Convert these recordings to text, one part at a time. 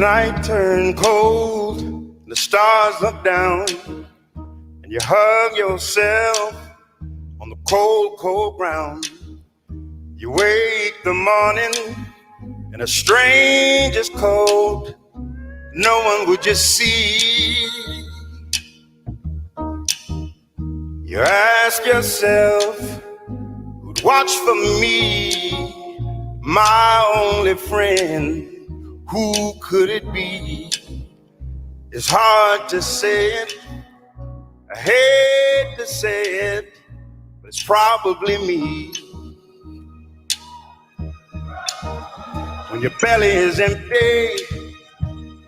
night turned cold, and the stars look down, and you hug yourself on the cold, cold ground. You wake the morning, and a stranger's cold, no one would just see. You ask yourself, who'd watch for me, my only friend? Who could it be? It's hard to say it, I hate to say it, but it's probably me. When your belly is empty,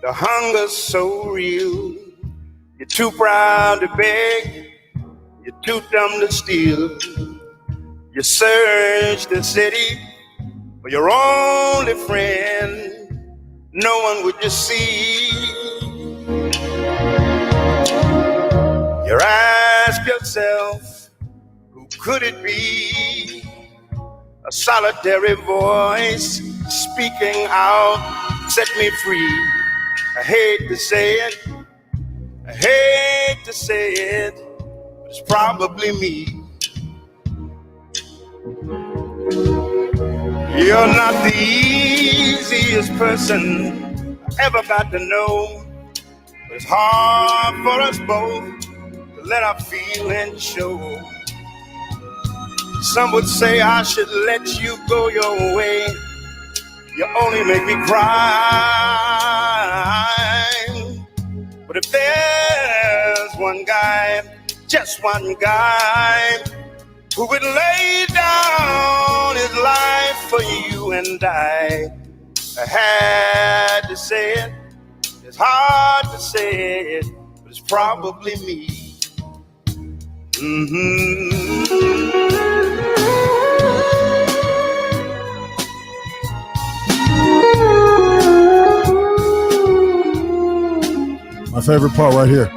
the hunger's so real, you're too proud to beg, you're too dumb to steal. You search the city for your only friend, no one would just see. You ask yourself, who could it be? A solitary voice speaking out, set me free. I hate to say it, I hate to say it, but it's probably me. You're not the easiest person I ever got to know, but it's hard for us both to let our feelings show. Some would say I should let you go your way, you only make me cry. But if there's one guy, just one guy, who would lay down his life for you and I had to say it, it's hard to say it, but it's probably me. My favorite part right here.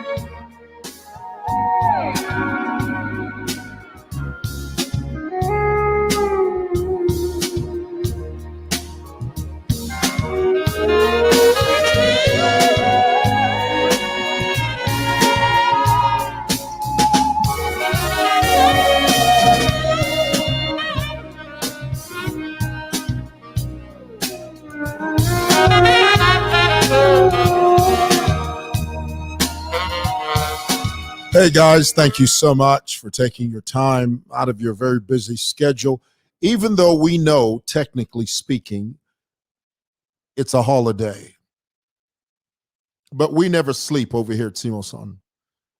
Hey guys, thank you so much for taking your time out of your very busy schedule. Even though we know, technically speaking, it's a holiday. But we never sleep over here at Simo-san,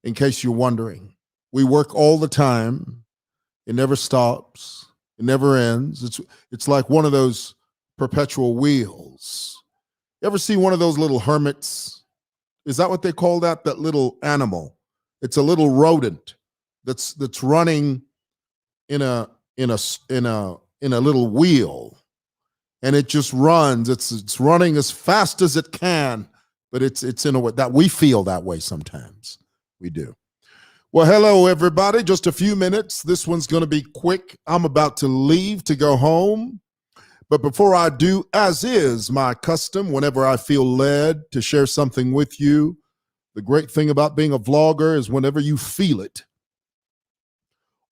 in case you're wondering. We work all the time. It never stops. It never ends. It's like one of those perpetual wheels. You ever see one of those little hermits? Is that what they call that? That little animal? It's a little rodent that's running in a little wheel, and it just runs. It's running as fast as it can, but it's in a way that we feel that way sometimes. We do. Well, hello everybody. Just a few minutes. This one's going to be quick. I'm about to leave to go home, but before I do, as is my custom, whenever I feel led to share something with you. The great thing about being a vlogger is whenever you feel it,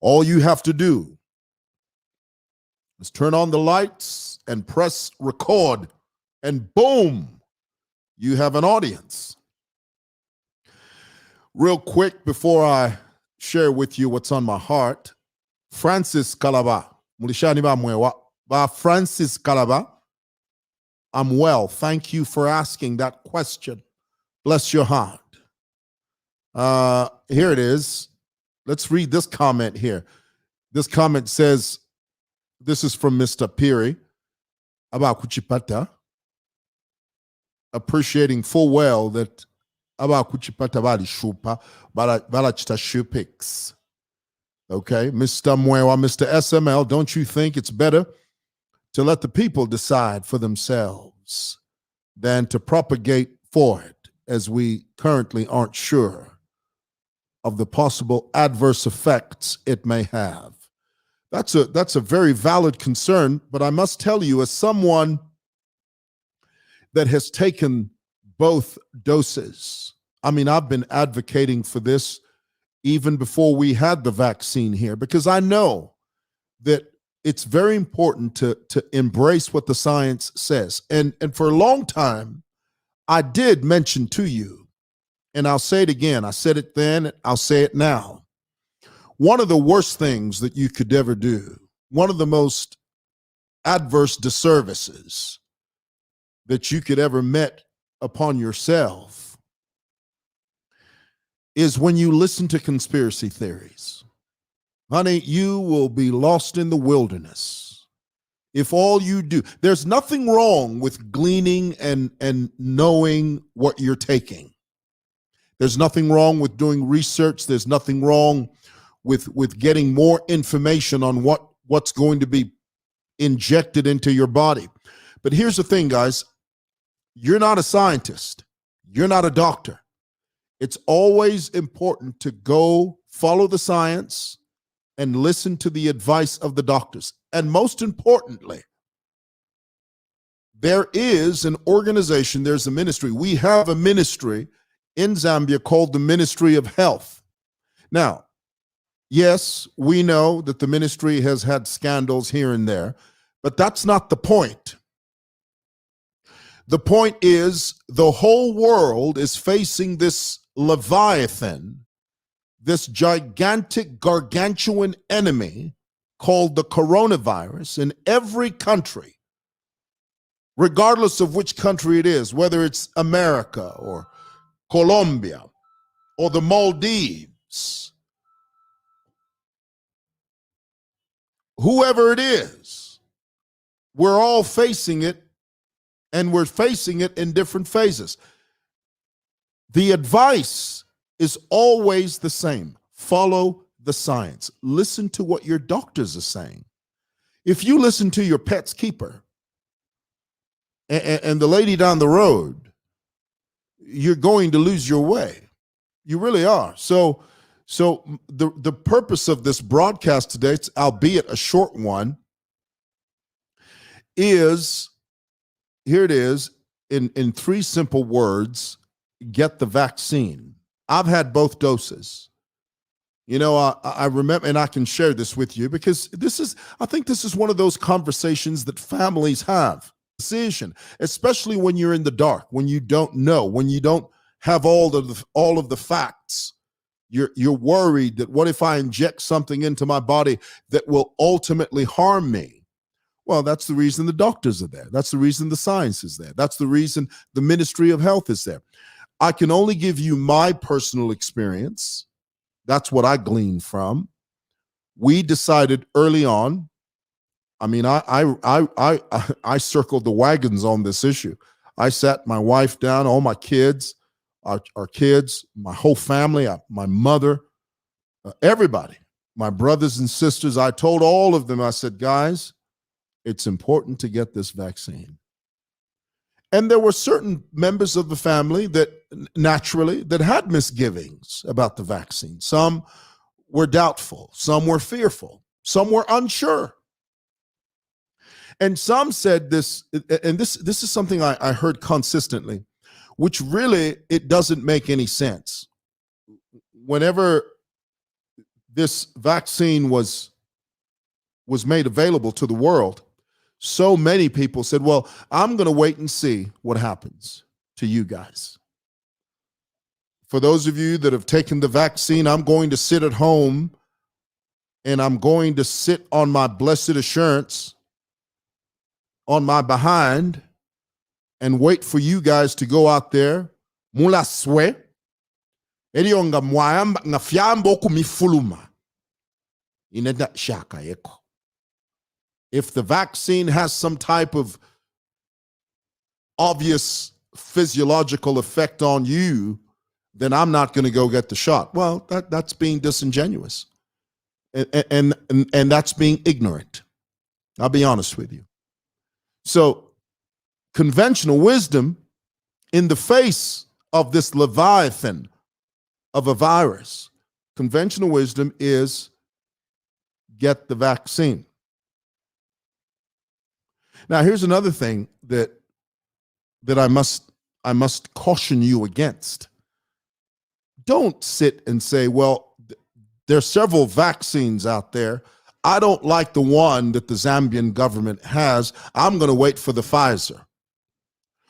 all you have to do is turn on the lights and press record, and boom, you have an audience. Real quick, before I share with you what's on my heart, Francis Kalaba, Mulishani ba Francis Kalaba, I'm well. Thank you for asking that question. Bless your heart. Here it is. Let's read this comment here. This comment says, this is from Mr. Piri about Kuchipata, appreciating full well that about Kuchipata bali shupa bala chita shupix. Okay, Mr. Mwewa, Mr. SML, don't you think it's better to let the people decide for themselves than to propagate for it, as we currently aren't sure of the possible adverse effects it may have? That's a very valid concern, but I must tell you, as someone that has taken both doses. I mean, I've been advocating for this even before we had the vaccine here, because I know that it's very important to embrace what the science says. And for a long time, I did mention to you, and I'll say it again. I said it then, I'll say it now. One of the worst things that you could ever do, one of the most adverse disservices that you could ever met upon yourself, is when you listen to conspiracy theories. Honey, you will be lost in the wilderness if all you do. There's nothing wrong with gleaning and knowing what you're taking. There's nothing wrong with doing research. There's nothing wrong with getting more information on what's going to be injected into your body. But here's the thing, guys. You're not a scientist. You're not a doctor. It's always important to go follow the science and listen to the advice of the doctors. And most importantly, there is an organization, there's a ministry. We have a ministry in Zambia called the Ministry of Health. Now, yes, we know that the ministry has had scandals here and there, but that's not the point. The point is the whole world is facing this Leviathan, this gigantic, gargantuan enemy called the coronavirus in every country, regardless of which country it is, whether it's America or Colombia or the Maldives, whoever it is, we're all facing it, and we're facing it in different phases. The advice is always the same. Follow the science. Listen to what your doctors are saying. If you listen to your pet's keeper and the lady down the road, you're going to lose your way. You really are. So the purpose of this broadcast today, albeit a short one, is, here it is, in three simple words: get the vaccine. I've had both doses. You know, I remember, and I can share this with you because I think this is one of those conversations that families have. Decision, especially when you're in the dark, when you don't know, when you don't have all of the facts. You're worried that what if I inject something into my body that will ultimately harm me? Well, that's the reason the doctors are there. That's the reason the science is there. That's the reason the Ministry of Health is there. I can only give you my personal experience. That's what I gleaned from. We decided early on. I mean, I circled the wagons on this issue. I sat my wife down, all my kids, our kids, my whole family, my mother, everybody, my brothers and sisters. I told all of them, I said, guys, it's important to get this vaccine. And there were certain members of the family that naturally that had misgivings about the vaccine. Some were doubtful, some were fearful, some were unsure. And some said this, and this is something I heard consistently, which really, it doesn't make any sense. Whenever this vaccine was made available to the world, so many people said, well, I'm going to wait and see what happens to you guys. For those of you that have taken the vaccine, I'm going to sit at home and I'm going to sit on my blessed assurance on my behind and wait for you guys to go out there. Mula swe. Elionga mwayamba nga fiambo kumifuluma. Ineda shaka yeko. If the vaccine has some type of obvious physiological effect on you, then I'm not going to go get the shot. Well, that's being disingenuous. And that's being ignorant. I'll be honest with you. So conventional wisdom in the face of this Leviathan of a virus, conventional wisdom is get the vaccine. Now, here's another thing that I I must caution you against. Don't sit and say, well, there are several vaccines out there. I don't like the one that the Zambian government has. I'm going to wait for the Pfizer.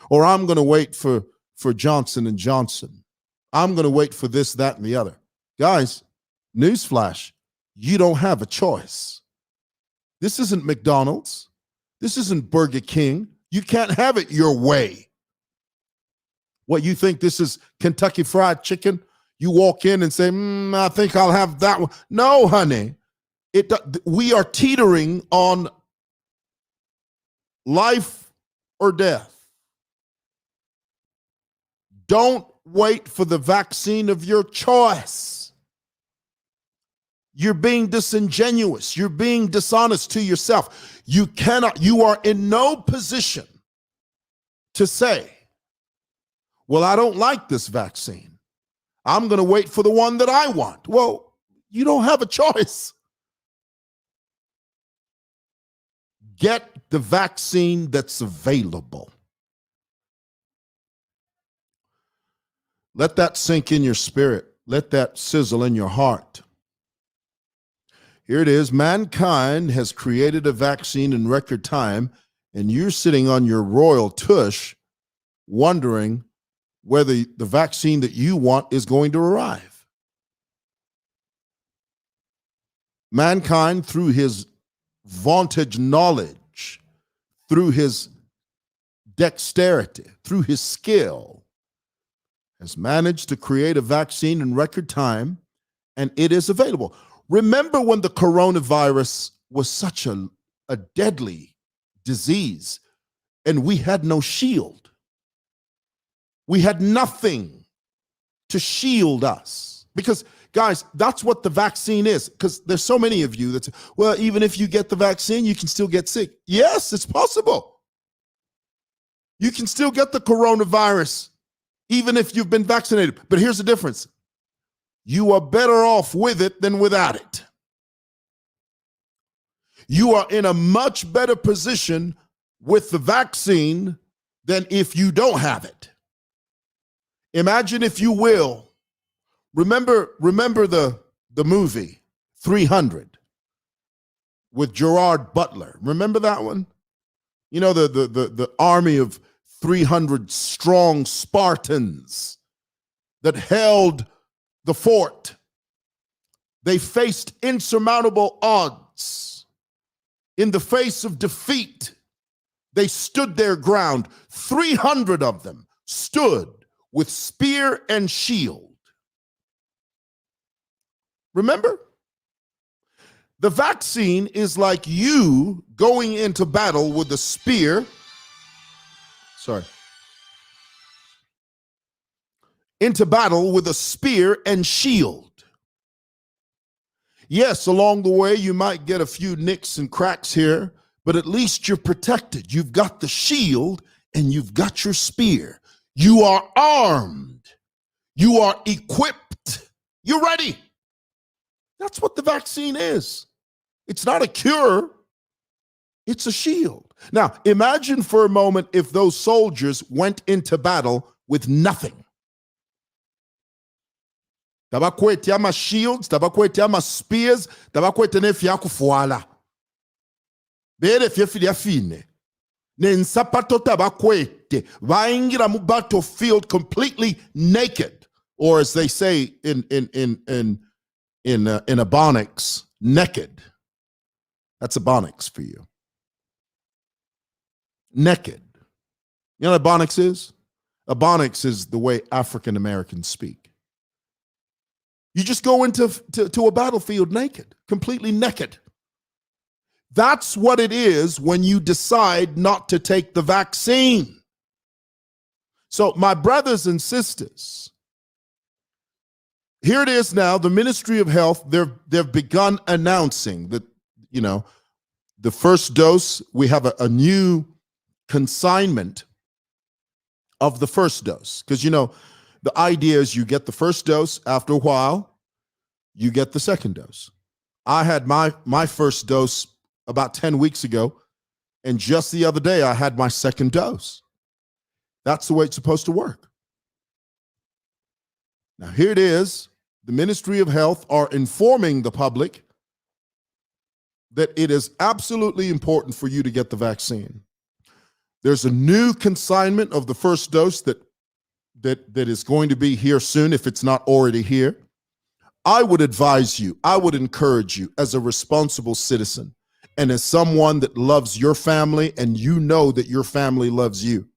Or I'm going to wait for Johnson & Johnson. I'm going to wait for this, that, and the other. Guys, newsflash, you don't have a choice. This isn't McDonald's. This isn't Burger King. You can't have it your way. What, you think this is Kentucky Fried Chicken? You walk in and say, I think I'll have that one. No, honey. We are teetering on life or death. Don't wait for the vaccine of your choice. You're being disingenuous. You're being dishonest to yourself. You are in no position to say, well, I don't like this vaccine. I'm going to wait for the one that I want. Well, you don't have a choice. Get the vaccine that's available. Let that sink in your spirit. Let that sizzle in your heart. Here it is. Mankind has created a vaccine in record time, and you're sitting on your royal tush wondering whether the vaccine that you want is going to arrive. Mankind, through his vaunted knowledge, through his dexterity, through his skill, has managed to create a vaccine in record time, and it is available. Remember when the coronavirus was such a deadly disease and we had no shield? We had nothing to shield us. Because, guys, that's what the vaccine is. Because there's so many of you that say, well, even if you get the vaccine, you can still get sick. Yes, it's possible. You can still get the coronavirus even if you've been vaccinated. But here's the difference. You are better off with it than without it. You are in a much better position with the vaccine than if you don't have it. Imagine, if you will, remember the movie 300 with Gerard Butler. Remember that one? You know, the army of 300 strong Spartans that held the fort. They faced insurmountable odds. In the face of defeat, they stood their ground. 300 of them stood with spear and shield. Remember? The vaccine is like you going into battle with a spear. Into battle with a spear and shield. Yes, along the way, you might get a few nicks and cracks here, but at least you're protected. You've got the shield and you've got your spear. You are armed. You are equipped. You're ready. That's what the vaccine is. It's not a cure. It's a shield. Now, imagine for a moment if those soldiers went into battle with nothing. Tabakwete ama shields, tabakwete ama spears, tabakwete nefya kufuala. Bere fya fine. Nensapato tabakwete. Vaingira mu battlefield completely naked, or as they say in Ebonics, naked. That's Ebonics for you. Naked. You know what Ebonics is? Ebonics is the way African Americans speak. You just go into a battlefield naked, completely naked. That's what it is when you decide not to take the vaccine. So, my brothers and sisters, here it is now, the Ministry of Health, they've begun announcing that, you know, the first dose, we have a new consignment of the first dose. Because, you know, the idea is you get the first dose, after a while, you get the second dose. I had my first dose about 10 weeks ago, and just the other day, I had my second dose. That's the way it's supposed to work. Now, here it is. The Ministry of Health are informing the public that it is absolutely important for you to get the vaccine. There's a new consignment of the first dose that is going to be here soon, if it's not already here. I would advise you, I would encourage you as a responsible citizen and as someone that loves your family and you know that your family loves you.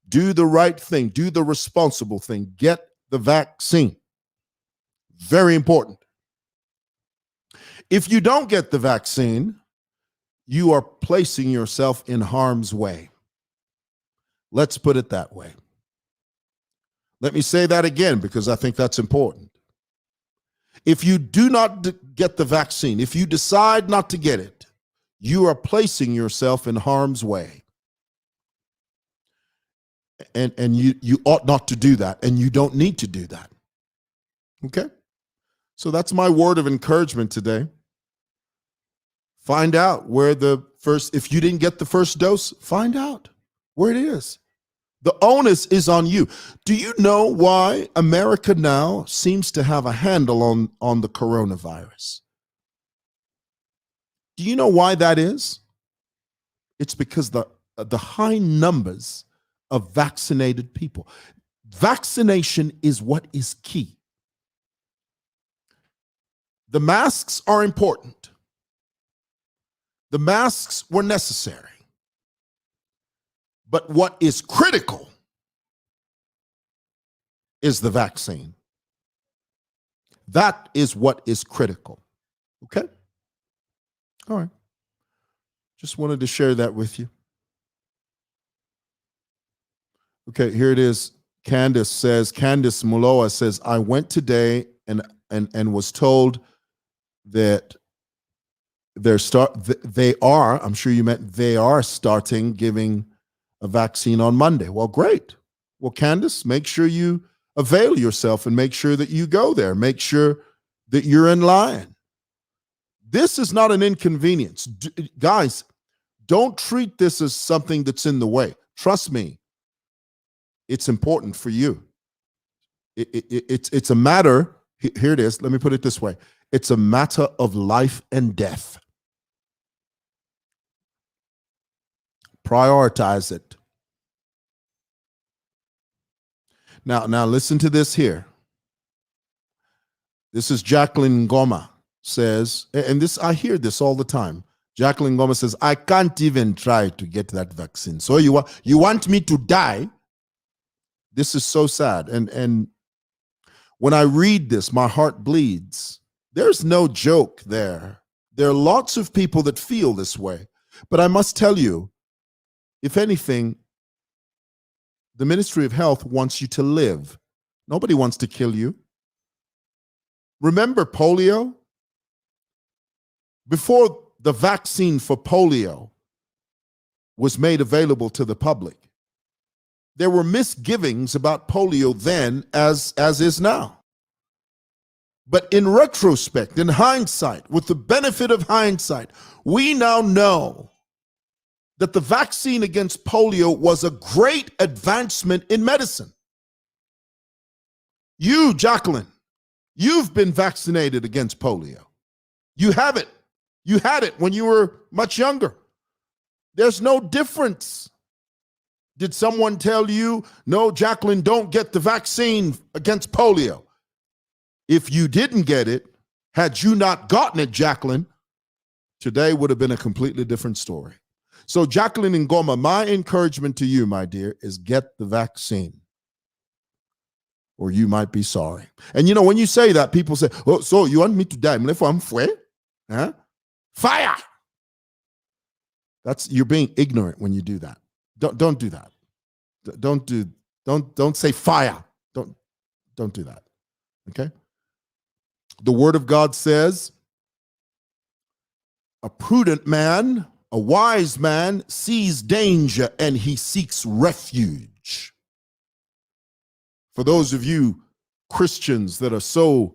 Do the right thing, do the responsible thing, get the vaccine. Very important. If you don't get the vaccine, you are placing yourself in harm's way. Let's put it that way. Let me say that again because I think that's important. If you do not get the vaccine, if you decide not to get it, you are placing yourself in harm's way. And you ought not to do that, and you don't need to do that. Okay? So that's my word of encouragement today. Find out where if you didn't get the first dose, find out where it is. The onus is on you. Do you know why America now seems to have a handle on the coronavirus? Do you know why that is? It's because the high numbers of vaccinated people. Vaccination is what is key. The masks are important. The masks were necessary. But what is critical is the vaccine. That is what is critical. Okay? All right. Just wanted to share that with you. Okay, here it is. Candace Muloa says, I went today and was told that they are, I'm sure you meant they are starting giving a vaccine on Monday. Well, great. Well, Candace, make sure you avail yourself and make sure that you go there. Make sure that you're in line. This is not an inconvenience. Guys, don't treat this as something that's in the way. Trust me, it's important for you. It's a matter, here it is, let me put it this way. It's a matter of life and death. Prioritize it. Now listen to this here. This is Jacqueline Ngoma says, and this I hear this all the time. Jacqueline Ngoma says, I can't even try to get that vaccine. So you want me to die? This is so sad. And when I read this, my heart bleeds. There's no joke there. There are lots of people that feel this way. But I must tell you, if anything, the Ministry of Health wants you to live. Nobody wants to kill you. Remember polio? Before the vaccine for polio was made available to the public, there were misgivings about polio then as is now. But in retrospect, in hindsight, with the benefit of hindsight, we now know that the vaccine against polio was a great advancement in medicine. You, Jacqueline, you've been vaccinated against polio. You have it. You had it when you were much younger. There's no difference. Did someone tell you, no, Jacqueline, don't get the vaccine against polio? If you didn't get it, had you not gotten it, Jacqueline, today would have been a completely different story. So Jacqueline Ngoma, my encouragement to you, my dear, is get the vaccine or you might be sorry. And you know, when you say that, people say, oh, so you want me to die? Huh? Fire! You're being ignorant when you do that. Don't do that. Don't say fire. Don't do that. Okay? The word of God says, a prudent man, a wise man sees danger and he seeks refuge. For those of you Christians that are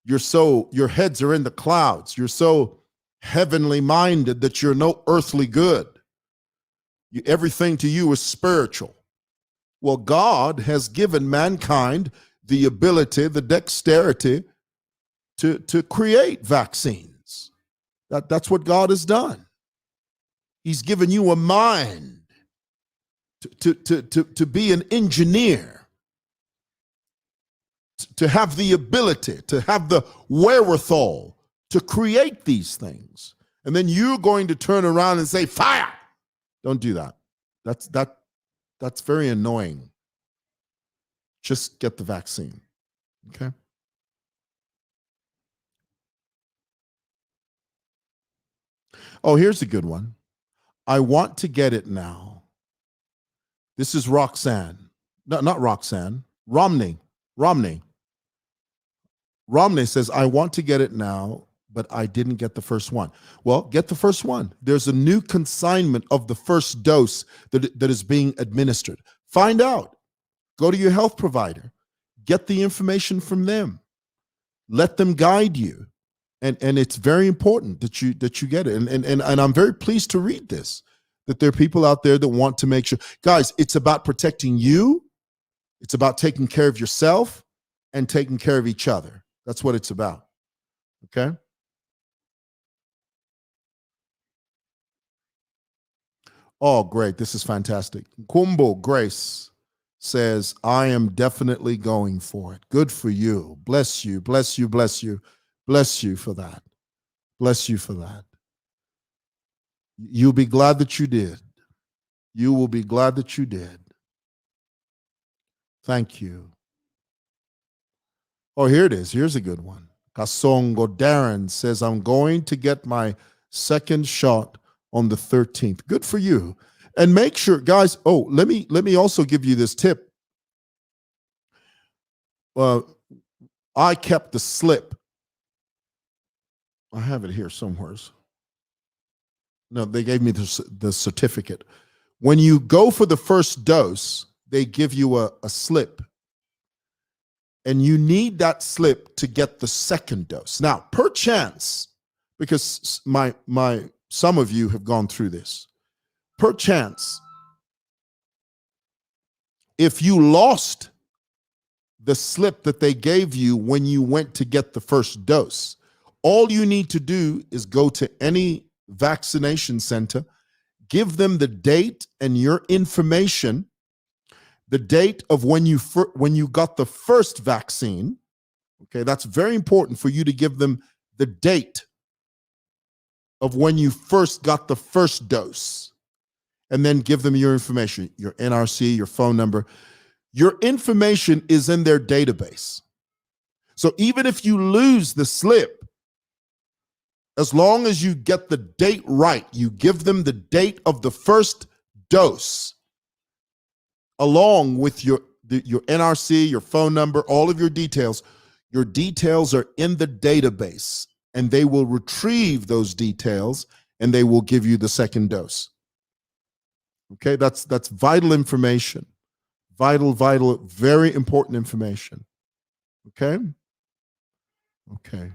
your heads are in the clouds, you're so heavenly minded that you're no earthly good. Everything to you is spiritual. Well, God has given mankind the ability, the dexterity to create vaccines. That's what God has done. He's given you a mind to be an engineer, to have the ability, to have the wherewithal to create these things. And then you're going to turn around and say, fire. Don't do that. That's very annoying. Just get the vaccine. Okay? Oh, here's a good one. I want to get it now. This is Roxanne. No, not Roxanne. Romney. Romney says, I want to get it now, but I didn't get the first one. Well, get the first one. There's a new consignment of the first dose that is being administered. Find out. Go to your health provider. Get the information from them. Let them guide you. And it's very important that you get it. And I'm very pleased to read this, that there are people out there that want to make sure. Guys, it's about protecting you. It's about taking care of yourself and taking care of each other. That's what it's about. Okay? Oh, great. This is fantastic. Kumbo Grace says, I am definitely going for it. Good for you. Bless you, bless you, bless you. Bless you for that. Bless you for that. You'll be glad that you did. You will be glad that you did. Thank you. Oh, here it is. Here's a good one. Kasongo Darren says, I'm going to get my second shot on the 13th. Good for you. And make sure, guys, let me also give you this tip. I kept the slip. I have it here somewhere. No, they gave me the certificate. When you go for the first dose, they give you a slip. And you need that slip to get the second dose. Now, perchance, because some of you have gone through this, perchance, if you lost the slip that they gave you when you went to get the first dose, all you need to do is go to any vaccination center, give them the date and your information, the date of when you got the first vaccine. Okay, that's very important for you to give them the date of when you first got the first dose, and then give them your information, your NRC, your phone number. Your information is in their database. So even if you lose the slip, as long as you get the date right, you give them the date of the first dose, along with your NRC, your phone number, all of your details are in the database, and they will retrieve those details and they will give you the second dose. Okay, that's vital information. Vital, very important information. Okay? Okay.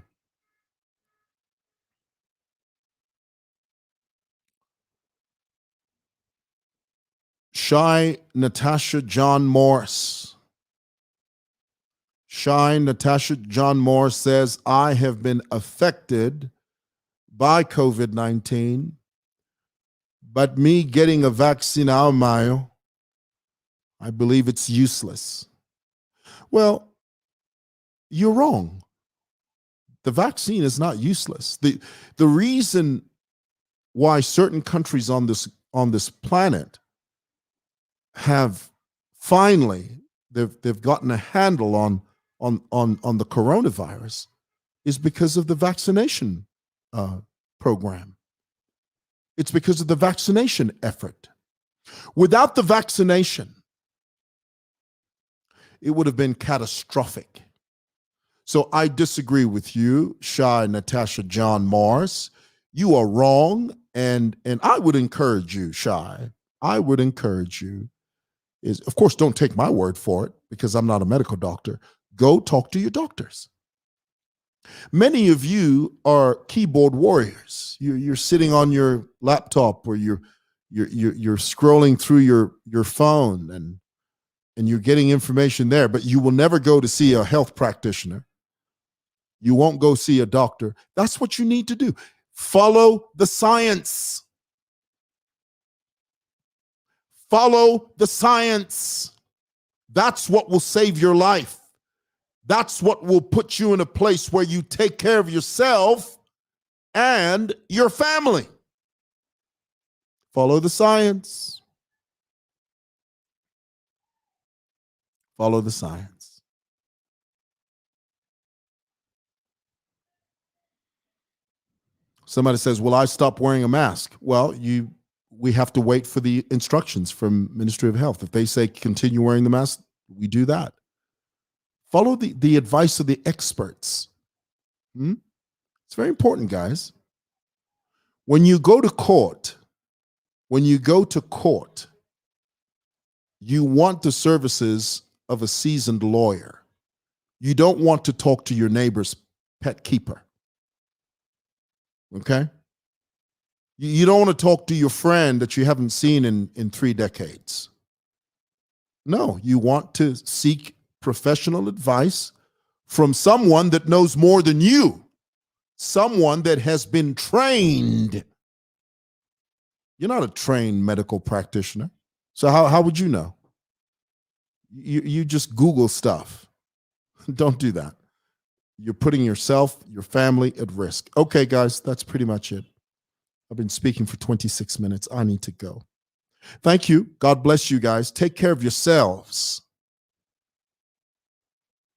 Shy Natasha John Morris. Shy Natasha John Morris says, I have been affected by COVID-19, but me getting a vaccine I believe it's useless. Well, you're wrong. The vaccine is not useless. The reason why certain countries on this planet have finally they've gotten a handle on the coronavirus is because of the vaccination program. It's because of the vaccination effort. Without the vaccination, it would have been catastrophic. So I disagree with you, Shy Natasha John Morris. You are wrong, and I would encourage you, Shy. I would encourage you. Of course, don't take my word for it because I'm not a medical doctor. Go talk to your doctors. Many of you are keyboard warriors. You're sitting on your laptop or you're scrolling through your phone, and you're getting information there, but you will never go to see a health practitioner. You won't go see a doctor. That's what you need to do. Follow the science. Follow the science. That's what will save your life. That's what will put you in a place where you take care of yourself and your family. Follow the science. Follow the science. Somebody says, "Well, I stopped wearing a mask." Well, we have to wait for the instructions from Ministry of Health. If they say continue wearing the mask, we do that. Follow the advice of the experts. It's very important, guys. When you go to court, you want the services of a seasoned lawyer. You don't want to talk to your neighbor's pet keeper. Okay? You don't want to talk to your friend that you haven't seen in 3 decades. No, you want to seek professional advice from someone that knows more than you, someone that has been trained. You're not a trained medical practitioner. So how would you know? You just Google stuff. Don't do that. You're putting yourself, your family at risk. Okay, guys, that's pretty much it. I've been speaking for 26 minutes. I need to go. Thank you. God bless you guys. Take care of yourselves.